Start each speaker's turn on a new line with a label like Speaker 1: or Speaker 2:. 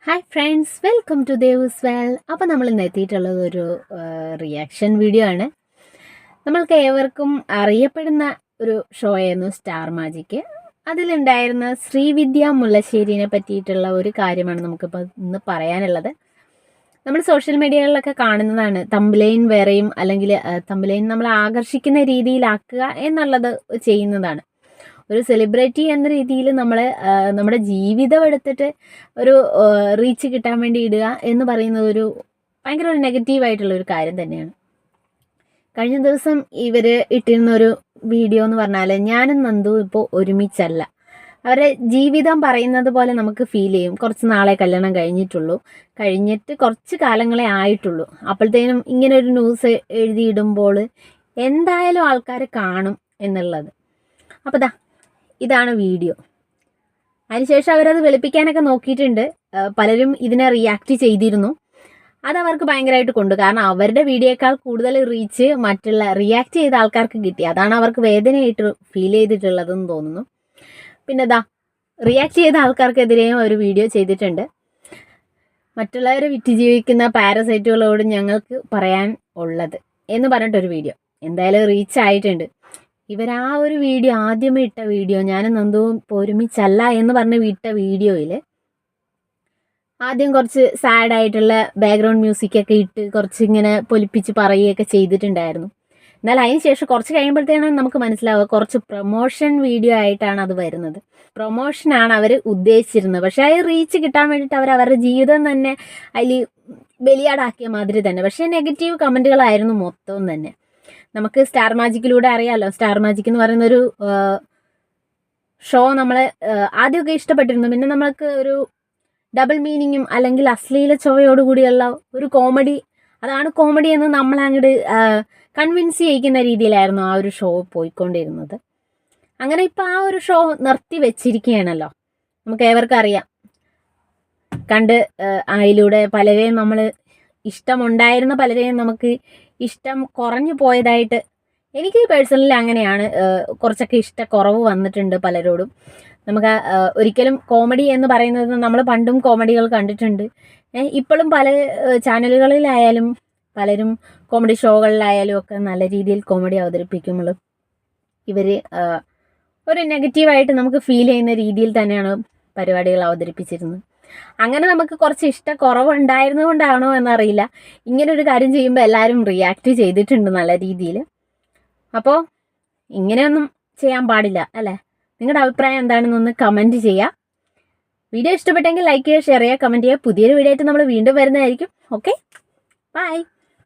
Speaker 1: Hi friends, welcome to ദേവൂസ് വെൽ. അപ്പോൾ നമ്മൾ ഇന്ന് എത്തിയിട്ടുള്ളത് ഒരു റിയാക്ഷൻ വീഡിയോ ആണ്. നമ്മൾക്ക് ഏവർക്കും അറിയപ്പെടുന്ന ഒരു ഷോ ആയിരുന്നു സ്റ്റാർ മാജിക്. അതിലുണ്ടായിരുന്ന ശ്രീവിദ്യ മുല്ലശ്ശേരിനെ പറ്റിയിട്ടുള്ള ഒരു കാര്യമാണ് നമുക്കിപ്പോൾ ഇന്ന് പറയാനുള്ളത്. നമ്മൾ സോഷ്യൽ മീഡിയകളിലൊക്കെ കാണുന്നതാണ് തംബ്ലൈൻ വേറെയും, അല്ലെങ്കിൽ തംബ്ലൈൻ നമ്മളെ ആകർഷിക്കുന്ന രീതിയിലാക്കുക എന്നുള്ളത് ചെയ്യുന്നതാണ്. ഒരു സെലിബ്രിറ്റി എന്ന രീതിയിൽ നമ്മൾ നമ്മുടെ ജീവിതം എടുത്തിട്ട് ഒരു റീച്ച് കിട്ടാൻ വേണ്ടി ഇടുക എന്ന് പറയുന്നത് ഭയങ്കര ഒരു നെഗറ്റീവായിട്ടുള്ള ഒരു കാര്യം തന്നെയാണ്. കഴിഞ്ഞ ദിവസം ഇവർ ഇട്ടിരുന്ന ഒരു വീഡിയോ എന്ന് പറഞ്ഞാൽ ഞാനും നന്ദു ഇപ്പോൾ ഒരുമിച്ചല്ല. അവരുടെ ജീവിതം പറയുന്നത് പോലെ നമുക്ക് ഫീൽ ചെയ്യും. കുറച്ച് നാളെ കല്യാണം കഴിഞ്ഞിട്ട് കുറച്ച് കാലങ്ങളെ ആയിട്ടുള്ളൂ. അപ്പോഴത്തേനും ഇങ്ങനെ ഒരു ന്യൂസ് എഴുതിയിടുമ്പോൾ എന്തായാലും ആൾക്കാർ കാണും എന്നുള്ളത്. അപ്പോൾ ഇതാണ് വീഡിയോ. അതിനുശേഷം അവരത് വെളുപ്പിക്കാനൊക്കെ നോക്കിയിട്ടുണ്ട്. പലരും ഇതിനെ റിയാക്ട് ചെയ്തിരുന്നു. അതവർക്ക് ഭയങ്കരമായിട്ട് കൊണ്ടു. കാരണം അവരുടെ വീഡിയോയേക്കാൾ കൂടുതൽ റീച്ച് മറ്റുള്ള റിയാക്ട് ചെയ്ത ആൾക്കാർക്ക് കിട്ടി. അതാണ് അവർക്ക് വേദനയായിട്ട് ഫീൽ ചെയ്തിട്ടുള്ളതെന്ന് തോന്നുന്നു. പിന്നെ റിയാക്ട് ചെയ്ത ആൾക്കാർക്കെതിരെയും ഒരു വീഡിയോ ചെയ്തിട്ടുണ്ട്. മറ്റുള്ളവരെ വിറ്റ് ജീവിക്കുന്ന പാരസൈറ്റുകളോട് ഞങ്ങൾക്ക് പറയാൻ ഉള്ളത് എന്ന് പറഞ്ഞിട്ടൊരു വീഡിയോ എന്തായാലും റീച്ച് ആയിട്ടുണ്ട്. ഇവരാ ഒരു വീഡിയോ ആദ്യമേ ഇട്ട വീഡിയോ, ഞാനും നന്ദുവും ഒരുമിച്ചല്ല എന്ന് പറഞ്ഞ് വിട്ട വീഡിയോയിൽ ആദ്യം കുറച്ച് സാഡായിട്ടുള്ള ബാക്ക്ഗ്രൗണ്ട് മ്യൂസിക്കൊക്കെ ഇട്ട് കുറച്ച് ഇങ്ങനെ പൊലിപ്പിച്ച് പറയുകയൊക്കെ ചെയ്തിട്ടുണ്ടായിരുന്നു. എന്നാൽ അതിന് ശേഷം കുറച്ച് കഴിയുമ്പോഴത്തേനാണ് നമുക്ക് മനസ്സിലാവുക കുറച്ച് പ്രൊമോഷൻ വീഡിയോ ആയിട്ടാണ് അത് വരുന്നത്. പ്രൊമോഷനാണ് അവർ ഉദ്ദേശിച്ചിരുന്നത്. പക്ഷേ അത് റീച്ച് കിട്ടാൻ വേണ്ടിയിട്ട് അവരുടെ ജീവിതം തന്നെ അതിൽ ബലിയാടാക്കിയ മാതിരി തന്നെ. പക്ഷേ നെഗറ്റീവ് കമൻറ്റുകളായിരുന്നു മൊത്തവും തന്നെ. നമുക്ക് സ്റ്റാർ മാജിക്കിലൂടെ അറിയാമല്ലോ, സ്റ്റാർ മാജിക് എന്ന് പറയുന്നൊരു ഷോ നമ്മളെ ആദ്യമൊക്കെ ഇഷ്ടപ്പെട്ടിരുന്നു. പിന്നെ നമ്മൾക്ക് ഒരു ഡബിൾ മീനിങ്ങും അല്ലെങ്കിൽ അശ്ലീല ചൊവ്വയോടുകൂടിയുള്ള ഒരു കോമഡി, അതാണ് കോമഡി എന്ന് നമ്മളങ്ങോട്ട് കൺവിൻസ് ചെയ്യിക്കുന്ന രീതിയിലായിരുന്നു ആ ഒരു ഷോ പോയിക്കൊണ്ടിരുന്നത്. അങ്ങനെ ഇപ്പോൾ ആ ഒരു ഷോ നിർത്തി വെച്ചിരിക്കുകയാണല്ലോ. നമുക്ക് ഏവർക്കും അറിയാം. അതിലൂടെ പലരെയും നമ്മൾ ഇഷ്ടമുണ്ടായിരുന്ന പലരെയും നമുക്ക് ഇഷ്ടം കുറഞ്ഞു പോയതായിട്ട് എനിക്ക് പേഴ്സണലി അങ്ങനെയാണ്. കുറച്ചൊക്കെ ഇഷ്ടക്കുറവ് വന്നിട്ടുണ്ട് പലരോടും. നമുക്ക് ഒരിക്കലും കോമഡി എന്ന് പറയുന്നത് നമ്മൾ പണ്ടും കോമഡികൾ കണ്ടിട്ടുണ്ട്. ഇപ്പോഴും പല ചാനലുകളിലായാലും പലരും കോമഡി ഷോകളിലായാലും ഒക്കെ നല്ല രീതിയിൽ കോമഡി അവതരിപ്പിക്കുമ്പോഴും ഇവർ ഒരു നെഗറ്റീവായിട്ട് നമുക്ക് ഫീൽ ചെയ്യുന്ന രീതിയിൽ തന്നെയാണ് പരിപാടികൾ അവതരിപ്പിച്ചിരുന്നത്. അങ്ങനെ നമുക്ക് കുറച്ച് ഇഷ്ടക്കുറവുണ്ടായിരുന്നുകൊണ്ടാണോ എന്നറിയില്ല, ഇങ്ങനൊരു കാര്യം ചെയ്യുമ്പോൾ എല്ലാവരും റിയാക്ട് ചെയ്തിട്ടുണ്ട് നല്ല രീതിയിൽ. അപ്പോൾ ഇങ്ങനെയൊന്നും ചെയ്യാൻ പാടില്ല അല്ലേ? നിങ്ങളുടെ അഭിപ്രായം എന്താണെന്നൊന്ന് കമൻറ്റ് ചെയ്യുക. വീഡിയോ ഇഷ്ടപ്പെട്ടെങ്കിൽ ലൈക്ക് ചെയ്യുക, ഷെയർ ചെയ്യുക, കമൻറ്റ് ചെയ്യുക. പുതിയൊരു വീഡിയോ ആയിട്ട് നമ്മൾ വീണ്ടും വരുന്നതായിരിക്കും. Okay, by.